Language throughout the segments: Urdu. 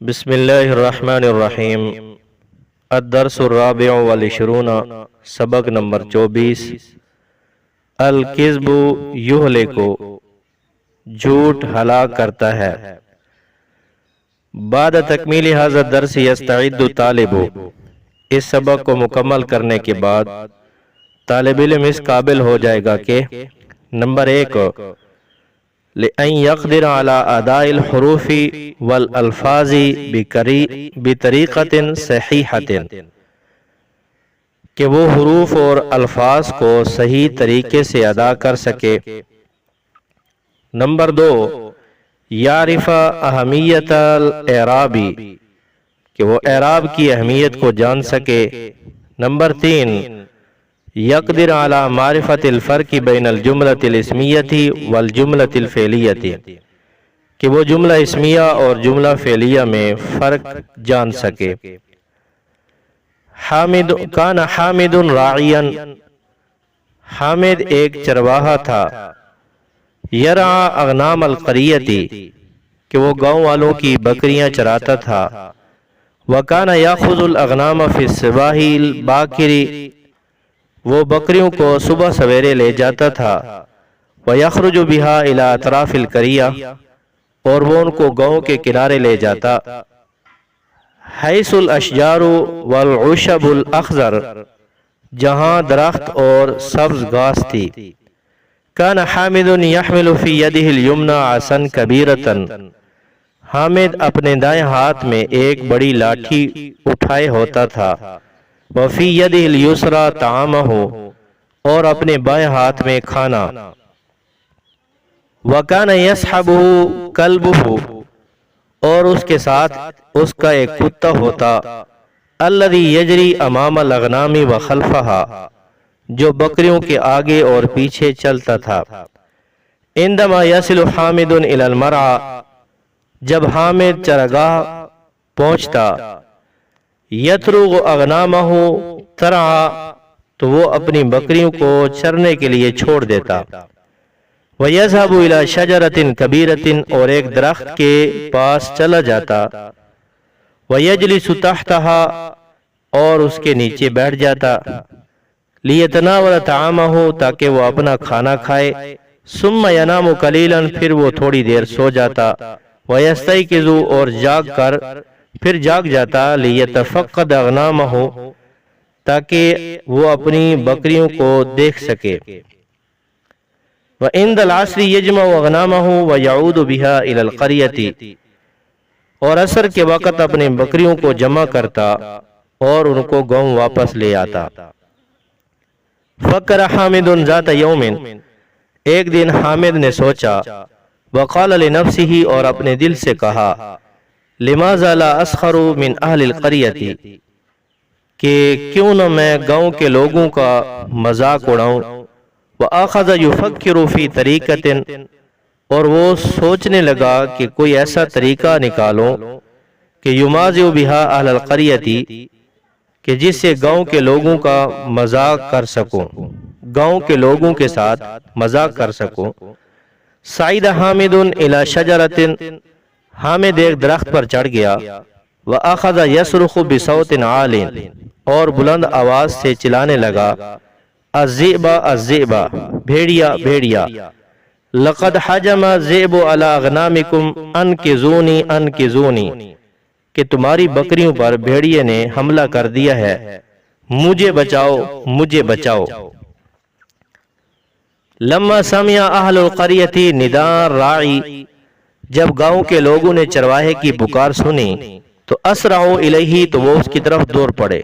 بسم اللہ الرحمن الرحیم۔ الدرس الرابع والعشرون، سبق نمبر 24۔ الکذب یہلک، جھوٹ ہلاک کرتا ہے۔ بعد تکمیل ھذا الدرس یستعد طالب، اس سبق کو مکمل کرنے کے بعد طالب علم اس قابل ہو جائے گا کہ نمبر 1، لأن يقدر على أداء الحروف والألفاظ بطریقة صحیحة، کہ وہ حروف اور الفاظ کو صحیح طریقے سے ادا کر سکے۔ نمبر 2، یعرف اہمیت الاعراب، کہ وہ اعراب کی اہمیت کو جان سکے۔ نمبر 3، یقدر علی معرفت الفرق بین الجملۃ الاسمیۃ والجملۃ الفعلیۃ، کہ وہ جملہ اسمیہ اور جملہ فعلیہ میں فرق جان سکے۔ کان حامد راعیا، حامد ایک چرواہا تھا۔ یرعی اغنام القریۃ، کہ وہ گاؤں والوں کی بکریاں چراتا تھا۔ وکان یاخذ الاغنام فی الصباح الباکر، وہ بکریوں کو صبح سویرے لے جاتا تھا۔ وَيَخْرُجُ بِهَا إِلَىٰ أَطْرَافِ الْقَرْيَةِ، اور وہ ان کو گاؤں کے کنارے لے جاتا۔ حَيْثُ الْأَشْجَارُ وَالْعُشَبُ الْأَخْضَرُ، جہاں درخت اور سبز گھاس تھی۔ كَانَ حَامِدٌ يَحْمِلُ فِي يَدِهِ الْيُمْنَىٰ عَصًا كَبِيرَةً، حامد اپنے دائیں ہاتھ میں ایک بڑی لاٹھی اٹھائے ہوتا تھا۔ وفی یدہ الیسریٰ طعامہ، اور اپنے بائیں ہاتھ میں کھانا۔ وکان یصحبہ کلبہ، اور اس کے ساتھ اس کا ایک کتا ہوتا۔ الذی یجری امام الاغنام وخلفہا، جو بکریوں کے آگے اور پیچھے چلتا تھا۔ عندما یصل حامد الی المرعی، جب حامد چرگاہ پہنچتا۔ یترغ اغنامہ ترعی، تو وہ اپنی بکریوں کو چرنے کے لیے چھوڑ دیتا۔ ویذهب الی شجرۃ کبیرۃ، اور ایک درخت کے پاس چلا جاتا۔ ویجلس تحتہا، اور اس کے نیچے بیٹھ جاتا۔ لیتناول طعامہ، تاکہ وہ اپنا کھانا کھائے۔ ثم ینام قلیلا، پھر وہ تھوڑی دیر سو جاتا۔ ویستیقظ، اور پھر جاگ جاتا۔ لیتفقد اغنامہ، تاکہ وہ اپنی بکریوں کو دیکھ سکے۔ وعند العصر یجمع اغنامہ ویعود بها الی القریۃ، اور عصر کے وقت اپنی بکریوں کو جمع کرتا اور ان کو گاؤں واپس لے آتا۔ فکر حامد ذات یوم، ایک دن حامد نے سوچا۔ وقال لنفسہ، اور اپنے دل سے کہا۔ لماذا لا اسخر من اہل القریۃ، کہ کیوں نہ میں گاؤں کے لوگوں کا مذاق اڑاؤں۔ وآخذ یفکر فی طریقۃ، اور وہ سوچنے لگا کہ کوئی ایسا طریقہ نکالوں کہ یمازح بها اہل القریۃ، کہ جس سے گاؤں کے لوگوں کا مذاق کر سکوں، گاؤں کے لوگوں کے ساتھ مذاق کر سکوں۔ صعد حامد الی شجرۃ، حامد ایک درخت پر چڑھ گیا۔ وَأَخَذَ يَصْرُخُ بِصَوْتٍ عَالٍ، اور بلند آواز سے چلانے لگا۔ الذئب الذئب، بھیڑیا بھیڑیا۔ لَقَدْ حَجَمَ الذِّئْبُ عَلَىٰ أَغْنَامِكُمْ أَنْقِذُونِي أَنْقِذُونِي، کہ تمہاری بکریوں پر بھیڑیے نے حملہ کر دیا ہے، مجھے بچاؤ مجھے بچاؤ۔ لما سمع اہل القریۃ نداء الراعی، جب گاؤں کے لوگوں نے چرواہے کی پکار سنی تو اسرعوا الیہ، تو وہ اس کی طرف دوڑ پڑے،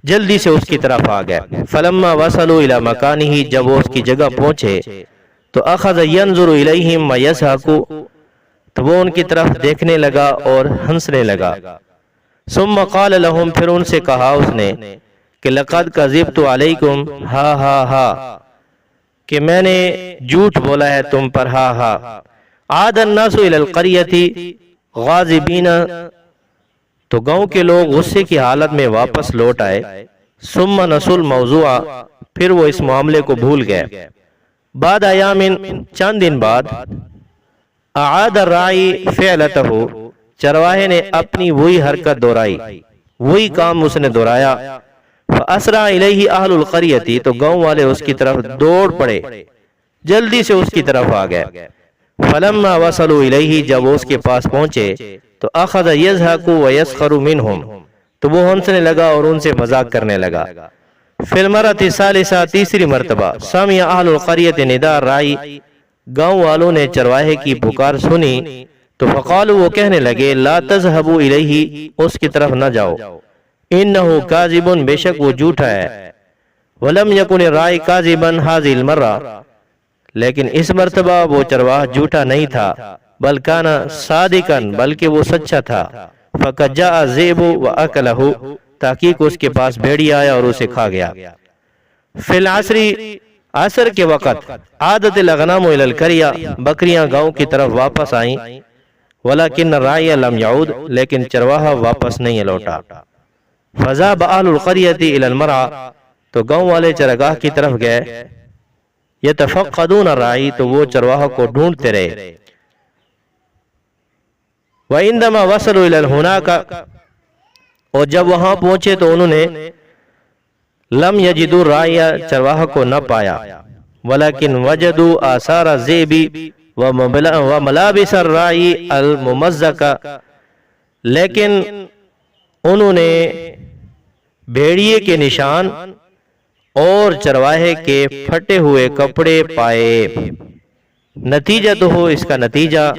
جلدی سے اس کی طرف آ گئے۔ فلما وصلوا الی مکانہ، جب وہ اس کی جگہ پہنچے تو اخذ ینظر الیہم ویضحک، تو وہ ان کی طرف دیکھنے لگا اور ہنسنے لگا۔ ثم قال لهم، پھر ان سے کہا اس نے کہ لقد کذبت علیکم ہا ہا ہا، کہ میں نے جھوٹ بولا ہے تم پر، ہا ہا۔ عاد الناس الی القریۃ غاضبین، تو گاؤں کے لوگ غصے کی حالت میں واپس لوٹ آئے۔ ثم نسوا الموضوع، پھر وہ اس معاملے کو بھول گئے۔ بعد ایام، چند دن بعد، اعاد الراعی فعلتہ، چرواہے نے اپنی وہی حرکت دہرائی، وہی کام اس نے دہرایا۔ فَأَسْرَعَ إِلَيْهِ أَهْلُ الْقَرْيَةِ، تو گاؤں والے اس کی طرف دوڑ پڑے، جلدی سے اس کی طرف آ گئے۔ فَلَمَّا وَصَلُوا إِلَيْهِ، جب وہ اس کے پاس پہنچے تو أَخَذَ يَضْحَكُ وَيَسْخَرُ مِنْهُمْ، تو وہ ہنسنے لگا اور ان سے مذاق کرنے لگا۔ فِي الْمَرَّةِ الثَّالِثَةِ، تیسری مرتبہ، سَمِعَ أَهْلُ الْقَرْيَةِ نِدَاءَ الرَّاعِي، گاؤں والوں نے چرواہے کی پکار سنی تو فقالوا، وہ کہنے لگے، لا تذهبوا إِلَيْهِ، اس کی طرف نہ جاؤ، إِنَّهُ كاذب، بے شک وہ جھوٹا ہے۔ وَلَمْ يَكُنِ الرَّاعِي كاذبًا هذه المرة، لیکن اس مرتبہ وہ چرواہ جھوٹا نہیں تھا، بل كان صادقا، بلکہ وہ سچا تھا۔ فَقَدْ جَاءَ الذِّئْبُ وَأَكَلَهُ، تحقیق اس کے پاس بھیڑیا آیا اور اسے کھا گیا۔ فی العصر، عصر کے وقت، عادت الاغنام الی القریہ، بکریاں گاؤں کی طرف واپس آئیں۔ ولیکن الراعی لم یعود، لیکن چرواہا واپس نہیں لوٹا۔ فذهب اہل القریۃ الی المرعى، تو گاؤں والے چرگاہ کی طرف گئے۔ یتفقدون الراعی، تو وہ چرواہا کو ڈھونڈتے رہے۔ وعندما وصلوا الی هناك، اور جب وہاں پہنچے تو انہوں نے لم یجدوا الراعی، چرواہا کو نہ پایا۔ ولیکن وجدوا آثار الذئب وملابس الراعی الممزقہ، لیکن انہوں نے بھیڑیے کے نشان اور چرواہے کے پھٹے ہوئے کپڑے پائے۔ نتیجہ تو ہو، اس کا نتیجہ،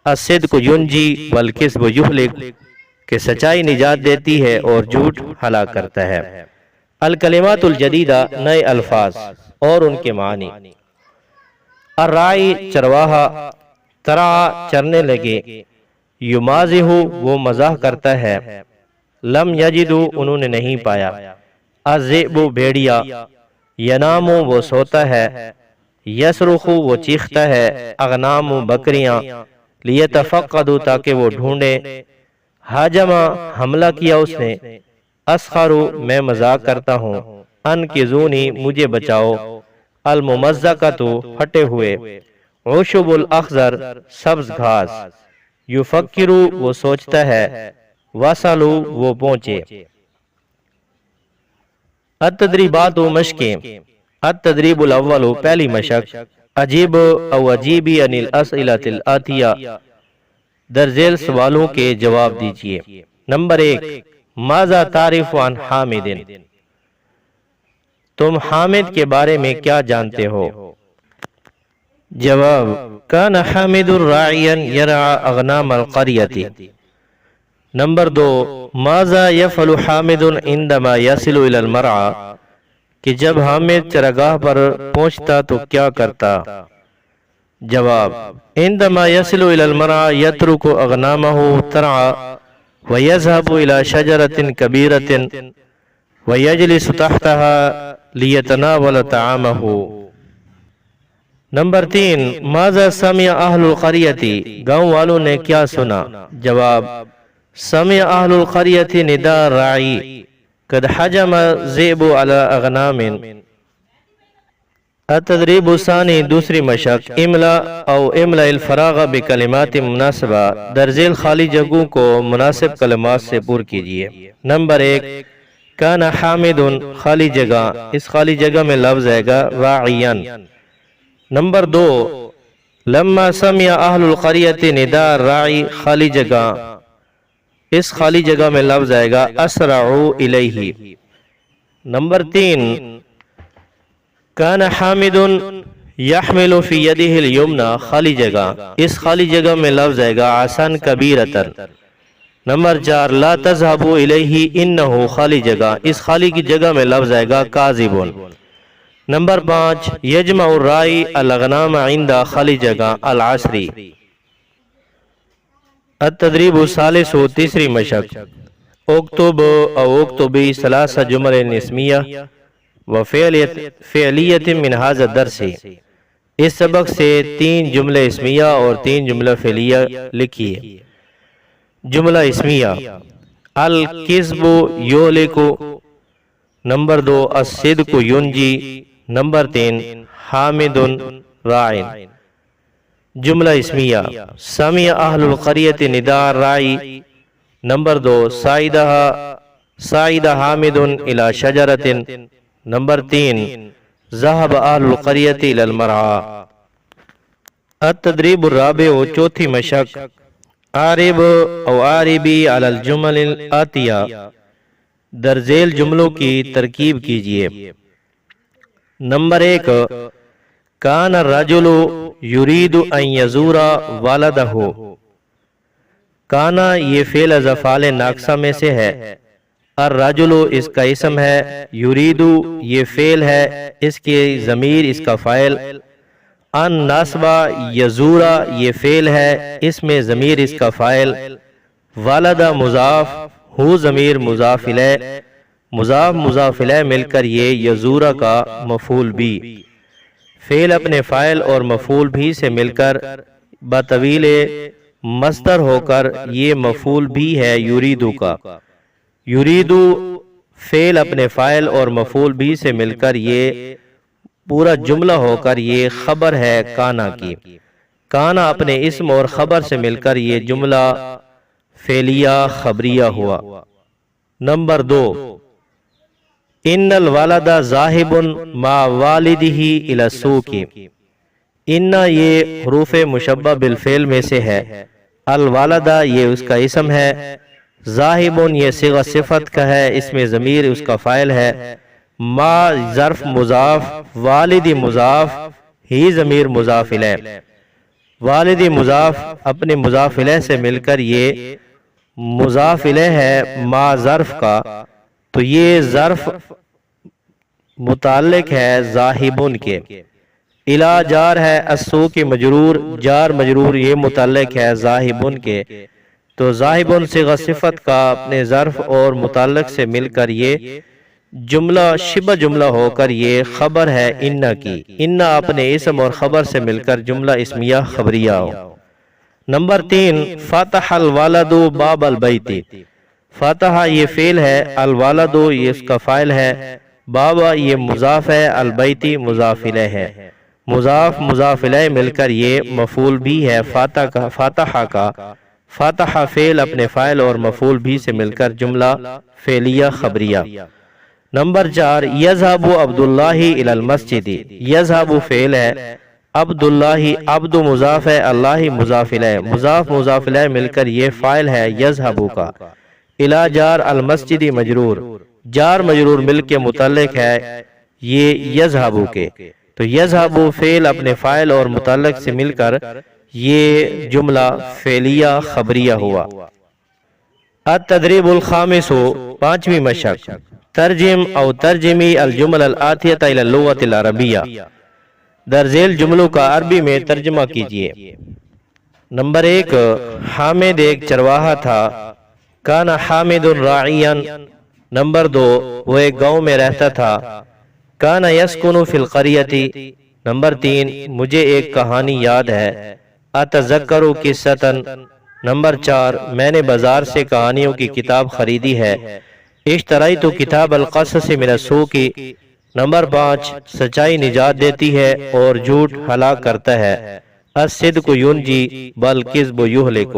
الصدق ینجی والکذب یہلک، کہ سچائی نجات دیتی ہے اور جھوٹ ہلاک کرتا ہے۔ الکلمات الجدیدہ، نئے الفاظ اور ان کے معنی۔ الراعی، چرواہا، ترعا، چرنے لگے، یمازح، وہ مزاح کرتا ہے، لم یجدو، انہوں نے نہیں پایا، الذئب، بھیڑیا، ینام، وہ سوتا ہے، یصرخ، وہ چیختا ہے، اغنام، بکریاں، لیتفقدوا، تاکہ وہ ڈھونڈے، ہاجما، حملہ کیا اس نے، اسخرو، میں مذاق کرتا ہوں، انقذونی، مجھے بچاؤ، الممزقۃ، پھٹے ہوئے، عشب الاخضر، سبز گھاس، یفکرو، وہ سوچتا ہے، وصلو، وہ پہنچے۔ التدریبات و مشقیں۔ التدریب الاول، پہلی مشق، عجیب او عجیبی عن الاسئلۃ الآتیہ، درذیل سوالوں کے جواب دیجئے۔ نمبر 1، ماذا تعرف عن حامد، تم حامد کے بارے میں کیا جانتے ہو؟ جواب، کان حامد راعیا یرعى اغنام القریۃ۔ نمبر 2، ماذا یفعل حامد عندما یصل الی المرعى، کہ جب حامد چرگاہ پر پہنچتا تو کیا کرتا؟ جواب، عندما یصل الی المرعى یترک اغنامہ ترعى ویذهب الی شجرۃ کبیرۃ ویجلس تحتها لیتناول طعامہ۔ نمبر 3، ماذا سمع اہل القریۃ، گاؤں والوں نے کیا سنا؟ جواب، سمع اہل القریۃ نداء الراعی قد حجم الذئب علی اغنام۔ التدریب الثانی، دوسری مشق، املا او املا الفراغ بکلمات مناسبہ، درذیل خالی جگہوں کو مناسب کلمات سے پر کیجئے۔ نمبر 1، کان حامد، خالی جگہ، اس خالی جگہ میں لفظ آئے گا راعیا۔ نمبر 2، لما سمع اہل القریۃ نداء الراعی، خالی جگہ، اس خالی جگہ میں لفظ آئے گا اسرعوا الیہ۔ نمبر 3، کان حامد یحمل فی یدہ الیمنی، خالی جگہ، اس خالی جگہ میں لفظ آئے گا عصا کبیرۃ۔ نمبر 4، لا تذهبوا الیہ انہ، خالی جگہ، اس خالی کی جگہ میں لفظ آئے گا کاذب۔ نمبر 5، یجمع الراعی الاغنام عند، خالی جگہ، العصر۔ التدریب الثالث، تیسری مشق، اکتب او اکتبی ثلاث جمل اسمیہ وفعلیت من هذا الدرس، اس سبق سے 3 جملے اسمیہ اور 3 جملہ فعلیہ لکھیے۔ جملہ اسمیہ، الکذب یہلک، نمبر 2، الصدق ینجی، نمبر 3، حامد راع۔ جملہ اسمیہ سمع اہل القریۃ نداء الراعی۔ نمبر 2 صعد حامد الی شجرۃ۔ نمبر 3 ذهب اہل القریۃ الی المرعی۔ التدریب الرابع، چوتھی مشق، عارب او عاربی علی الجمل الآتیہ، درذیل جملوں کی ترکیب کیجئے۔ نمبر 1 کان الرجل یرید ان یزور والدہ۔ کانا یہ فعل افعال ناقصہ میں سے ہے، الرجل اس کا اسم ہے، یریدو یہ فعل ہے، اس کی ضمیر اس کا فاعل، ان ناصبہ یزورا یہ فعل ہے، اس میں ضمیر اس کا فاعل، والدہ مضاف، ہو ضمیر مضاف الیہ، مضاف مضاف الیہ مل کر یہ یزورا کا مفعول بھی، فعل اپنے فاعل اور مفعول بھی سے مل کر بطویل مصدر ہو کر یہ مفعول بھی ہے یریدو کا، یریدو فعل اپنے فاعل اور مفعول بھی سے مل کر یہ پورا جملہ ہو کر یہ خبر ہے کانا کی، کانا اپنے اسم اور خبر سے مل کر یہ جملہ فعلیہ خبریہ ہوا۔ نمبر 2 ان الوالد ذاہب مع والدہ الی السوق۔ ان یہ حروف مشبہ بالفعل میں سے ہے، الوالدہ یہ اس کا اسم ہے، ذاہب یہ صیغہ صفت کا ہے، اس میں ضمیر اس کا فاعل ہے، ما ظرف مضاف، والد مضاف، ہی ضمیر مضاف الیہ، والد مضاف اپنے مضاف الیہ سے مل کر یہ مضاف الیہ ہے ما ظرف کا، تو یہ ظرف متعلق ہے ذاہبن کے، الا جار ہے، السوق مجرور، جار مجرور یہ متعلق ہے ذاہبن کے، تو ذاہبن صیغہ صفت کا اپنے ظرف اور متعلق سے مل کر یہ جملہ شبہ جملہ ہو کر یہ خبر ہے انہ کی، انہ اپنے اسم اور خبر سے مل کر جملہ اسمیہ خبریہ ہو۔ نمبر 3 فتح الوالد باب البیت۔ فتح یہ فعل ہے، الوالد یہ اس کا فاعل ہے، بابا یہ مضاف ہے، البیتی مضاف الیہ ہے، مضاف مضاف الیہ مل کر یہ مفعول بھی ہے فاتحہ کا، فاتحہ فعل اپنے فاعل اور مفعول بھی سے مل کر جملہ فعلیہ خبریہ۔ نمبر 4 یذهب عبداللہ الی المسجد۔ یذهب فعل ہے، عبداللہ عبد مضاف ہے، اللہ مضاف الیہ، مضاف مضاف الیہ مل کر یہ فاعل ہے یذهب کا، الی جار المسجد مجرور، جار مجرور مل کے متعلق ہے یہ یذهب کے، تو یذهب فعل اپنے فاعل اور متعلق سے مل کر یہ جملہ فعلیہ خبریہ ہوا۔ التدریب الخامس، پانچویں مشق، ترجم او ترجمی الجمل الآتیہ الی اللغۃ العربیہ، درذیل جملوں کا عربی میں ترجمہ کیجئے۔ نمبر 1 حامد ایک چرواہا تھا، کان حامد راعیا۔ نمبر 2 وہ ایک گاؤں میں رہتا تھا، کان یسکن فی القریۃ۔ نمبر 3 مجھے ایک کہانی یاد ہے، اتذکر قصۃ۔ نمبر 4 میں نے بازار سے کہانیوں کی کتاب خریدی ہے، اشتریت کتاب القصص من السوق۔ نمبر 5 سچائی نجات دیتی ہے اور جھوٹ ہلاک کرتا ہے، الصدق ینجی بل کذب یہلک۔